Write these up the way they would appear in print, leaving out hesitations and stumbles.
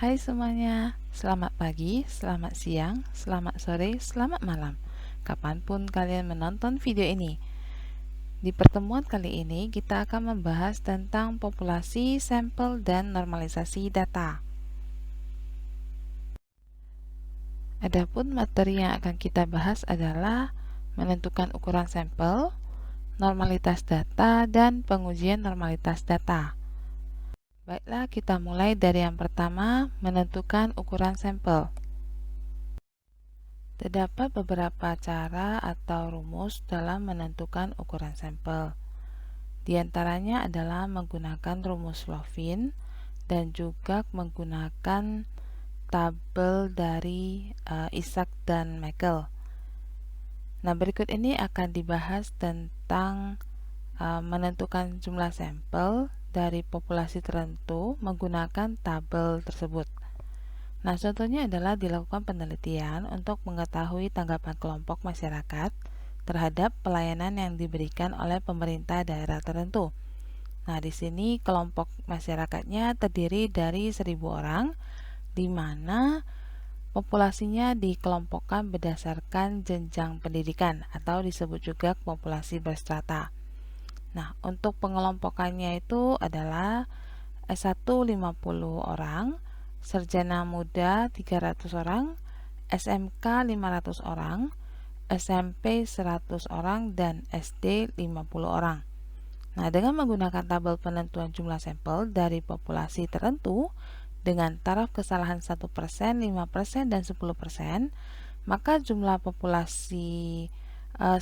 Hai semuanya, selamat pagi, selamat siang, selamat sore, selamat malam kapanpun kalian menonton video ini. Di pertemuan kali ini kita akan membahas tentang populasi, sampel, dan normalisasi data. Adapun materi yang akan kita bahas adalah menentukan ukuran sampel, normalitas data, dan pengujian normalitas data. Baiklah, kita mulai dari yang pertama, menentukan ukuran sampel. Terdapat beberapa cara atau rumus dalam menentukan ukuran sampel. Di antaranya adalah menggunakan rumus Lovin dan juga menggunakan tabel dari Isaac dan Michael. Nah, berikut ini akan dibahas tentang menentukan jumlah sampel dari populasi tertentu menggunakan tabel tersebut. Nah, contohnya adalah dilakukan penelitian untuk mengetahui tanggapan kelompok masyarakat terhadap pelayanan yang diberikan oleh pemerintah daerah tertentu. Nah, di sini kelompok masyarakatnya terdiri dari 1.000 orang, di mana populasinya dikelompokkan berdasarkan jenjang pendidikan atau disebut juga populasi berstrata. Nah, untuk pengelompokannya itu adalah S1 50 orang, sarjana muda 300 orang, SMK 500 orang, SMP 100 orang, dan SD 50 orang. Nah, dengan menggunakan tabel penentuan jumlah sampel dari populasi tertentu dengan taraf kesalahan 1%, 5%, dan 10%, maka jumlah populasi 1.000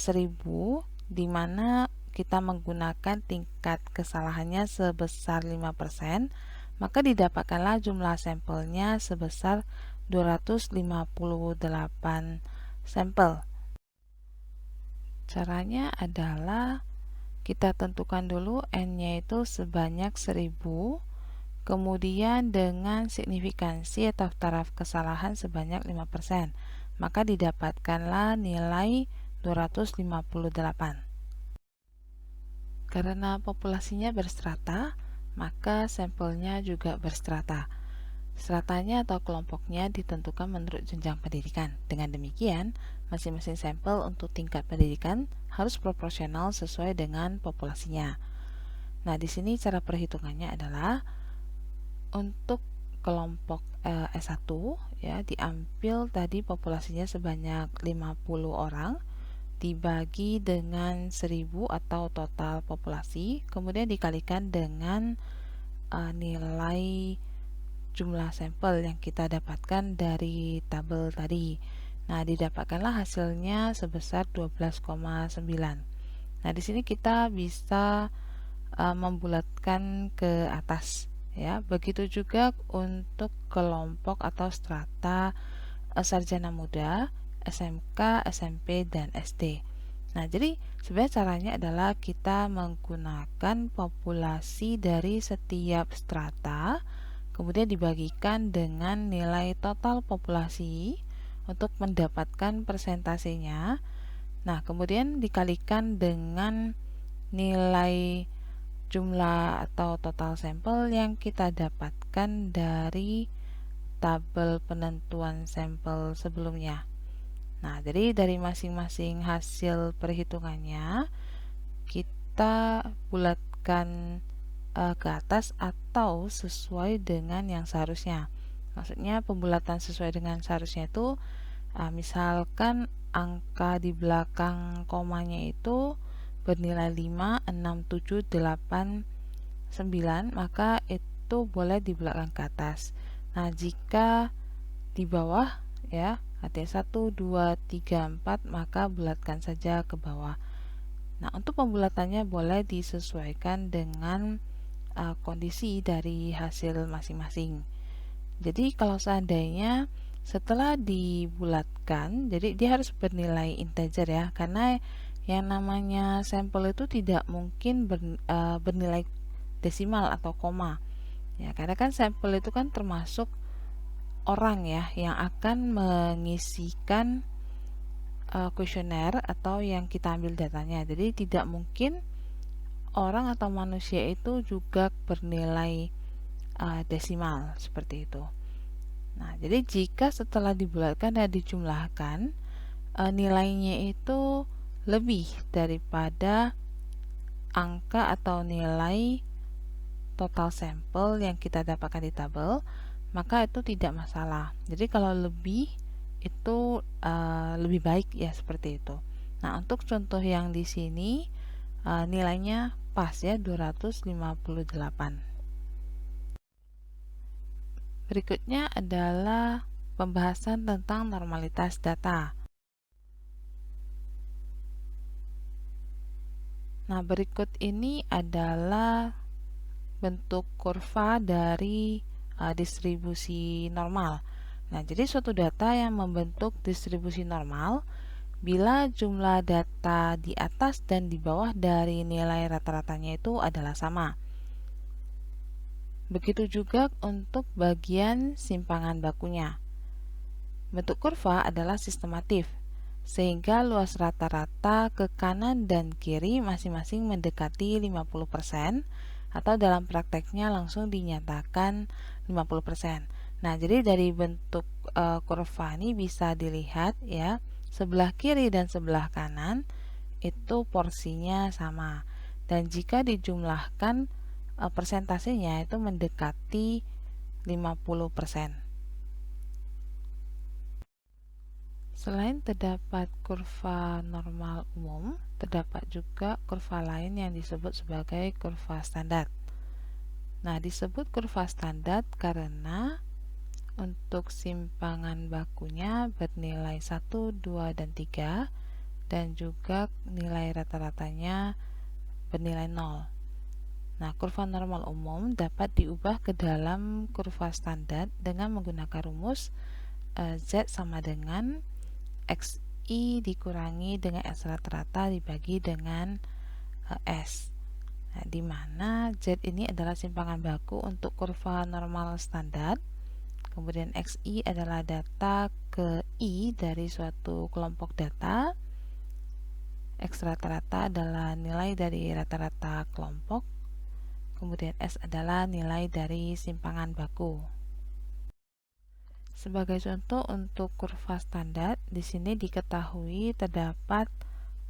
di mana kita menggunakan tingkat kesalahannya sebesar 5%, maka didapatkanlah jumlah sampelnya sebesar 258 sampel. Caranya adalah kita tentukan dulu N-nya itu sebanyak 1.000, kemudian dengan signifikansi atau taraf kesalahan sebanyak 5%, maka didapatkanlah nilai 258. Karena populasinya berstrata, maka sampelnya juga berstrata. Stratanya atau kelompoknya ditentukan menurut jenjang pendidikan. Dengan demikian, masing-masing sampel untuk tingkat pendidikan harus proporsional sesuai dengan populasinya. Nah, di sini cara perhitungannya adalah untuk kelompok S1 ya, diambil tadi populasinya sebanyak 50 orang dibagi dengan 1.000 atau total populasi, kemudian dikalikan dengan nilai jumlah sampel yang kita dapatkan dari tabel tadi. Nah, didapatkanlah hasilnya sebesar 12,9. Nah, di sini kita bisa membulatkan ke atas ya. Begitu juga untuk kelompok atau strata sarjana muda, SMK, SMP, dan SD. Nah, jadi sebenarnya caranya adalah kita menggunakan populasi dari setiap strata, kemudian dibagikan dengan nilai total populasi untuk mendapatkan persentasenya. Nah, kemudian dikalikan dengan nilai jumlah atau total sampel yang kita dapatkan dari tabel penentuan sampel sebelumnya. Nah, jadi dari masing-masing hasil perhitungannya kita bulatkan ke atas atau sesuai dengan yang seharusnya. Maksudnya pembulatan sesuai dengan seharusnya itu misalkan angka di belakang komanya itu bernilai 5, 6, 7, 8, 9, maka itu boleh dibulatkan ke atas. Nah, jika di bawah ya, artinya 1, 2, 3, 4, maka bulatkan saja ke bawah. Nah, untuk pembulatannya boleh disesuaikan dengan kondisi dari hasil masing-masing. Jadi kalau seandainya setelah dibulatkan, jadi dia harus bernilai integer ya, karena yang namanya sampel itu tidak mungkin bernilai desimal atau koma ya, karena kan sampel itu kan termasuk orang ya yang akan mengisikan kuesioner atau yang kita ambil datanya. Jadi tidak mungkin orang atau manusia itu juga bernilai desimal seperti itu. Nah, jadi jika setelah dibulatkan dan dijumlahkan, nilainya itu lebih daripada angka atau nilai total sampel yang kita dapatkan di tabel, maka itu tidak masalah. Jadi kalau lebih itu lebih baik ya, seperti itu. Nah, untuk contoh yang di sini nilainya pas ya, 258. Berikutnya adalah pembahasan tentang normalitas data. Nah, berikut ini adalah bentuk kurva dari distribusi normal. Nah, jadi suatu data yang membentuk distribusi normal bila jumlah data di atas dan di bawah dari nilai rata-ratanya itu adalah sama. Begitu juga untuk bagian simpangan bakunya. Bentuk kurva adalah sistematif, sehingga luas rata-rata ke kanan dan kiri masing-masing mendekati 50%, atau dalam prakteknya langsung dinyatakan 50%. Nah, jadi dari bentuk kurva ini bisa dilihat ya, sebelah kiri dan sebelah kanan itu porsinya sama. Dan jika dijumlahkan persentasenya itu mendekati 50%. Selain terdapat kurva normal umum, terdapat juga kurva lain yang disebut sebagai kurva standar. Nah, disebut kurva standar karena untuk simpangan bakunya bernilai 1, 2, dan 3, dan juga nilai rata-ratanya bernilai 0. Nah, kurva normal umum dapat diubah ke dalam kurva standar dengan menggunakan rumus Z sama dengan XI dikurangi dengan S rata-rata dibagi dengan S. Nah, di mana Z ini adalah simpangan baku untuk kurva normal standar. Kemudian XI adalah data ke I dari suatu kelompok data. X rata-rata adalah nilai dari rata-rata kelompok. Kemudian S adalah nilai dari simpangan baku. Sebagai contoh untuk kurva standar, di sini diketahui terdapat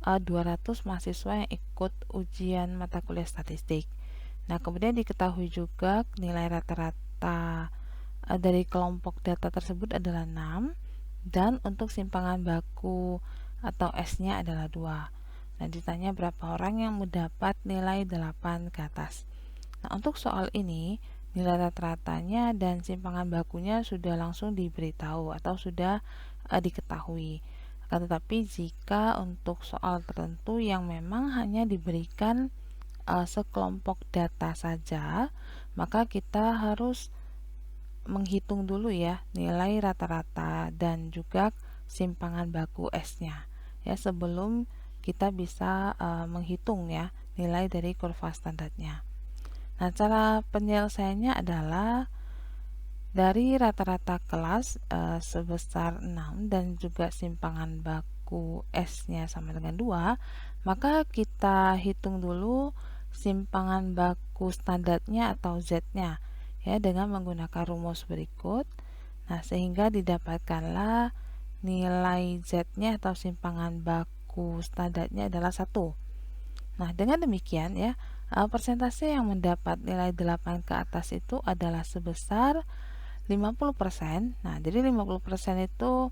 200 mahasiswa yang ikut ujian mata kuliah statistik. Nah, kemudian diketahui juga nilai rata-rata dari kelompok data tersebut adalah 6, dan untuk simpangan baku atau S-nya adalah 2. Nah, ditanya berapa orang yang mendapat nilai 8 ke atas. Nah, untuk soal ini, nilai rata-ratanya dan simpangan bakunya sudah langsung diberitahu atau sudah diketahui. Akan tetapi jika untuk soal tertentu yang memang hanya diberikan sekelompok data saja, maka kita harus menghitung dulu ya nilai rata-rata dan juga simpangan baku S-nya ya, sebelum kita bisa menghitung ya nilai dari kurva standarnya. Nah, cara penyelesaiannya adalah dari rata-rata kelas sebesar 6 dan juga simpangan baku S-nya sama dengan 2, maka kita hitung dulu simpangan baku standarnya atau Z-nya ya dengan menggunakan rumus berikut. Nah, sehingga didapatkanlah nilai Z-nya atau simpangan baku standarnya adalah 1. Nah, dengan demikian ya, persentase yang mendapat nilai 8 ke atas itu adalah sebesar 50%. Nah, jadi 50% itu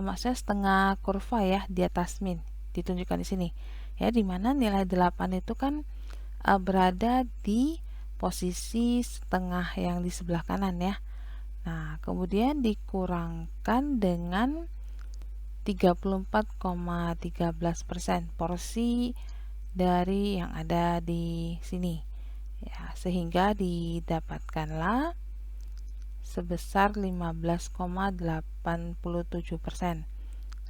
maksudnya setengah kurva ya di atas min, ditunjukkan di sini. Ya, di mana nilai 8 itu kan berada di posisi setengah yang di sebelah kanan ya. Nah, kemudian dikurangkan dengan 34,13% porsi dari yang ada di sini ya, sehingga didapatkanlah sebesar 15,87%.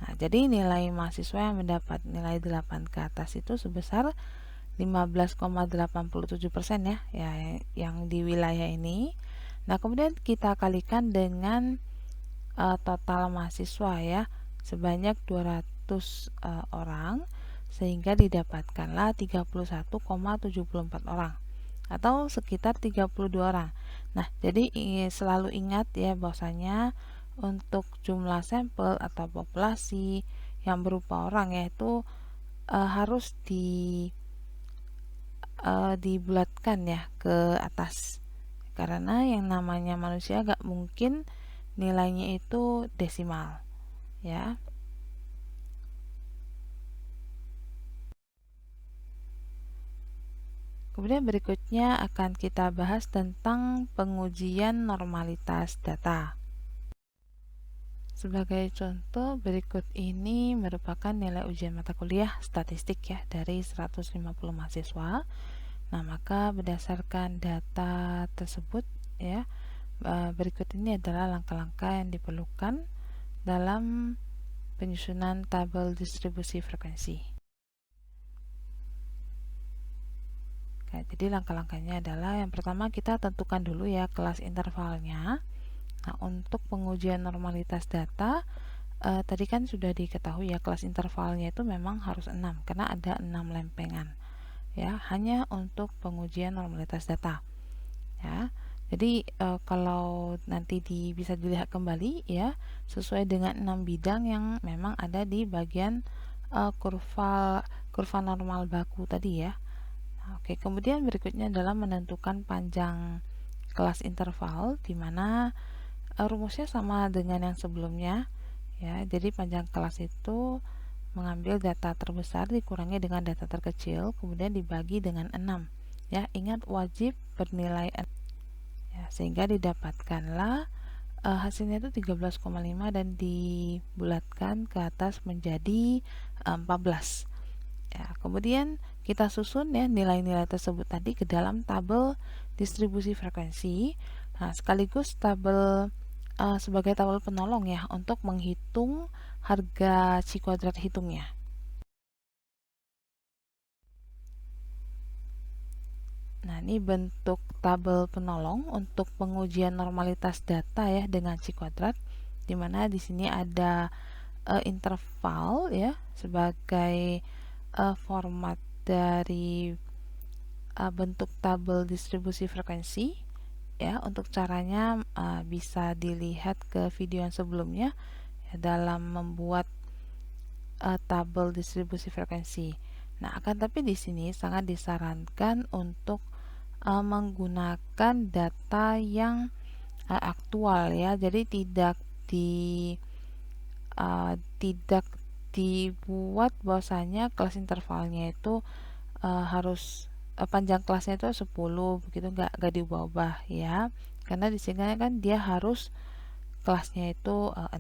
Nah, jadi nilai mahasiswa yang mendapat nilai 8 ke atas itu sebesar 15,87% ya, yang di wilayah ini. Nah, kemudian kita kalikan dengan total mahasiswa ya, sebanyak 200 orang, sehingga didapatkanlah 31,74 orang. atau sekitar 32 orang. Nah, jadi selalu ingat ya bahwasanya untuk jumlah sampel atau populasi yang berupa orang yaitu harus dibulatkan ya ke atas, karena yang namanya manusia gak mungkin nilainya itu desimal ya. Kemudian berikutnya akan kita bahas tentang pengujian normalitas data. Sebagai contoh, berikut ini merupakan nilai ujian mata kuliah statistik ya dari 150 mahasiswa. Nah, maka berdasarkan data tersebut ya, berikut ini adalah langkah-langkah yang diperlukan dalam penyusunan tabel distribusi frekuensi. Oke, jadi langkah-langkahnya adalah yang pertama kita tentukan dulu ya kelas intervalnya. Nah, untuk pengujian normalitas data tadi kan sudah diketahui ya kelas intervalnya itu memang harus 6 karena ada 6 lempengan ya, hanya untuk pengujian normalitas data ya. Jadi kalau nanti bisa dilihat kembali ya, sesuai dengan 6 bidang yang memang ada di bagian kurva normal baku tadi ya. Nah, oke, kemudian berikutnya adalah menentukan panjang kelas interval, di mana rumusnya sama dengan yang sebelumnya ya. Jadi panjang kelas itu mengambil data terbesar dikurangi dengan data terkecil, kemudian dibagi dengan 6 ya. Ingat wajib bernilai 6 ya, sehingga didapatkanlah hasilnya itu 13,5 dan dibulatkan ke atas menjadi 14 ya. Kemudian kita susun ya nilai-nilai tersebut tadi ke dalam tabel distribusi frekuensi. Nah, sekaligus tabel sebagai tabel penolong ya untuk menghitung harga Chi kuadrat hitungnya. Nah, ini bentuk tabel penolong untuk pengujian normalitas data ya dengan Chi kuadrat, di mana di sini ada interval ya sebagai format dari bentuk tabel distribusi frekuensi ya. Untuk caranya bisa dilihat ke video yang sebelumnya ya, dalam membuat tabel distribusi frekuensi. Nah, akan tapi di sini sangat disarankan untuk menggunakan data yang aktual ya. Jadi tidak dibuat bahwasanya kelas intervalnya itu harus panjang kelasnya itu 10 begitu, nggak diubah-ubah ya, karena di sini kan dia harus kelasnya itu 6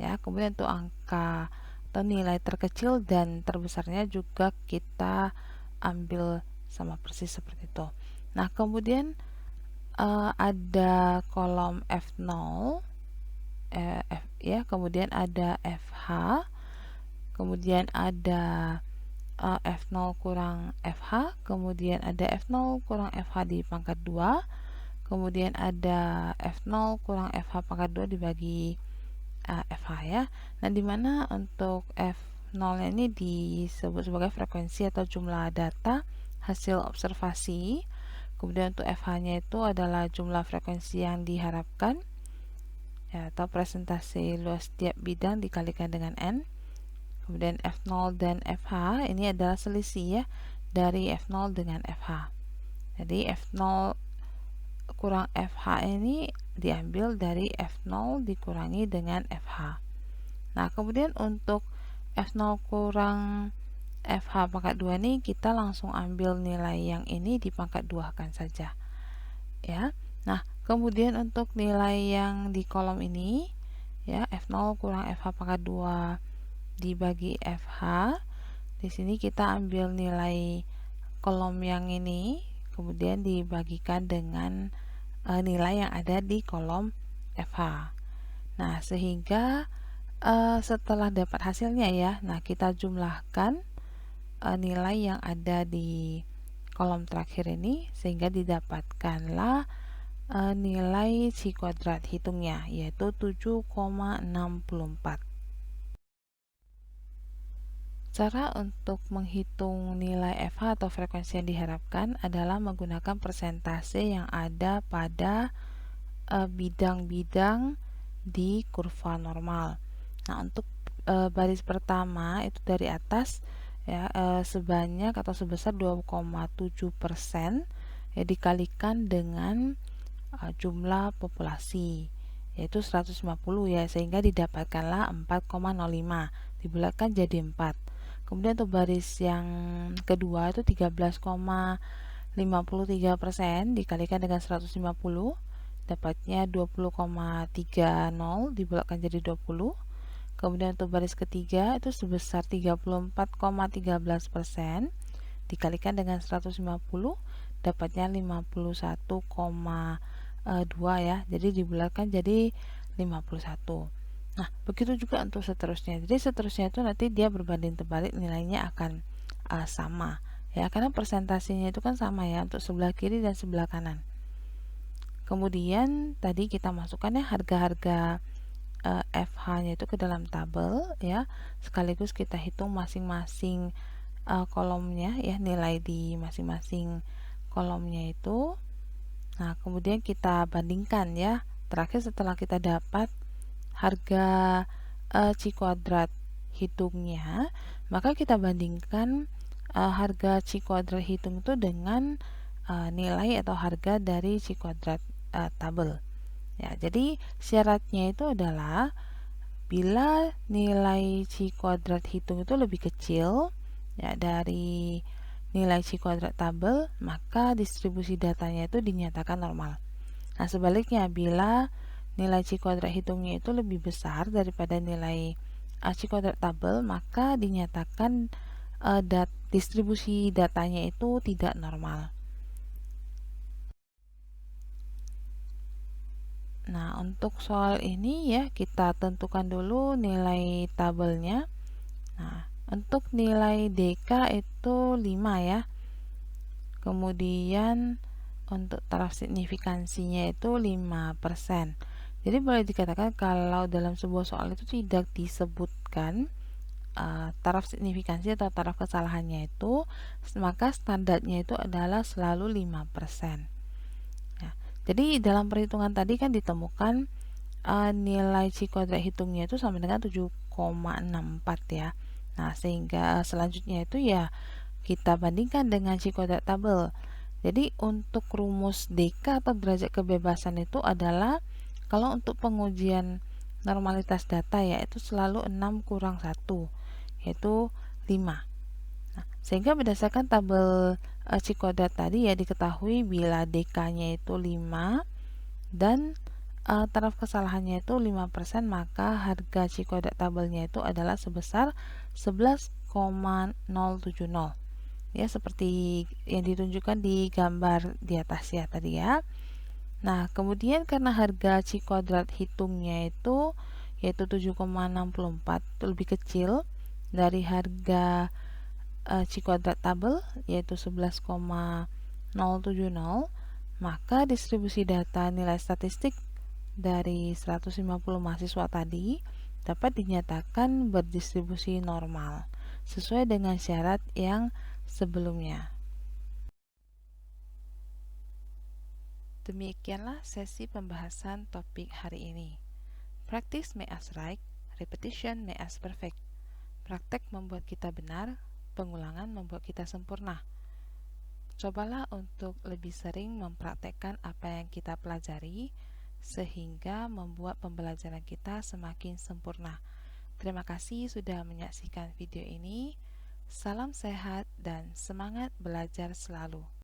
ya. Kemudian untuk angka atau nilai terkecil dan terbesarnya juga kita ambil sama persis seperti itu. Nah, kemudian ada kolom F0 F ya, kemudian ada FH, kemudian ada F0 kurang FH, kemudian ada F0 kurang FH di pangkat 2, kemudian ada F0 kurang FH pangkat 2 dibagi FH ya. Nah, dimana untuk F0 ini disebut sebagai frekuensi atau jumlah data hasil observasi. Kemudian untuk FH nya itu adalah jumlah frekuensi yang diharapkan ya, atau presentasi luas tiap bidang dikalikan dengan N. Kemudian F0 dan FH ini adalah selisih ya dari F0 dengan FH. Jadi F0 kurang FH ini diambil dari F0 dikurangi dengan FH. Nah, kemudian untuk F0 kurang FH pangkat 2 ini kita langsung ambil nilai yang ini di pangkat 2 kan saja ya. Nah, kemudian untuk nilai yang di kolom ini ya, F0 kurang FH pangkat 2 dibagi FH. Di sini kita ambil nilai kolom yang ini, kemudian dibagikan dengan nilai yang ada di kolom FH. Nah, sehingga setelah dapat hasilnya ya, nah kita jumlahkan nilai yang ada di kolom terakhir ini sehingga didapatkanlah nilai Chi kuadrat hitungnya, yaitu 7,64. Cara untuk menghitung nilai FH atau frekuensi yang diharapkan adalah menggunakan persentase yang ada pada bidang-bidang di kurva normal. Nah, untuk baris pertama itu dari atas ya, sebanyak atau sebesar 2,7% ya, dikalikan dengan jumlah populasi yaitu 150 ya, sehingga didapatkanlah 4,05 dibulatkan jadi 4. Kemudian untuk baris yang kedua itu 13,53% dikalikan dengan 150 dapatnya 20,30 dibulatkan jadi 20. Kemudian untuk baris ketiga itu sebesar 34,13% dikalikan dengan 150 dapatnya 51,2 ya. Jadi dibulatkan jadi 51. Nah, begitu juga untuk seterusnya. Jadi seterusnya itu nanti dia berbanding terbalik, nilainya akan sama ya, karena persentasenya itu kan sama ya untuk sebelah kiri dan sebelah kanan. Kemudian tadi kita masukkan ya harga-harga FH-nya itu ke dalam tabel ya, sekaligus kita hitung masing-masing kolomnya ya, nilai di masing-masing kolomnya itu. Nah, kemudian kita bandingkan ya. Terakhir setelah kita dapat harga C kuadrat hitungnya, maka kita bandingkan harga C kuadrat hitung itu dengan nilai atau harga dari C kuadrat tabel. Ya, jadi syaratnya itu adalah bila nilai C kuadrat hitung itu lebih kecil ya dari nilai C kuadrat tabel, maka distribusi datanya itu dinyatakan normal. Nah, sebaliknya bila nilai C kuadrat hitungnya itu lebih besar daripada nilai C kuadrat tabel, maka dinyatakan distribusi datanya itu tidak normal. Nah, untuk soal ini ya, kita tentukan dulu nilai tabelnya. Nah, untuk nilai DK itu 5 ya. Kemudian untuk taraf signifikansinya itu 5%. Jadi boleh dikatakan kalau dalam sebuah soal itu tidak disebutkan taraf signifikansi atau taraf kesalahannya itu, maka standarnya itu adalah selalu 5%. Nah, jadi dalam perhitungan tadi kan ditemukan nilai C kuadrat hitungnya itu sama dengan 7,64 ya. Nah, sehingga selanjutnya itu ya kita bandingkan dengan C kuadrat tabel. Jadi untuk rumus DK atau derajat kebebasan itu adalah kalau untuk pengujian normalitas data ya itu selalu 6 kurang 1 yaitu 5. Nah, sehingga berdasarkan tabel C kuadrat tadi ya diketahui bila DK-nya itu 5 dan taraf kesalahannya itu 5%, maka harga C kuadrat tabelnya itu adalah sebesar 11,070 ya, seperti yang ditunjukkan di gambar di atas ya tadi ya. Nah, kemudian karena harga C kuadrat hitungnya itu yaitu 7,64 itu lebih kecil dari harga C kuadrat tabel yaitu 11,070, maka distribusi data nilai statistik dari 150 mahasiswa tadi dapat dinyatakan berdistribusi normal sesuai dengan syarat yang sebelumnya. Demikianlah sesi pembahasan topik hari ini. Practice make us right, repetition make us perfect. Praktek membuat kita benar, pengulangan membuat kita sempurna. Cobalah untuk lebih sering mempraktekkan apa yang kita pelajari, sehingga membuat pembelajaran kita semakin sempurna. Terima kasih sudah menyaksikan video ini. Salam sehat dan semangat belajar selalu.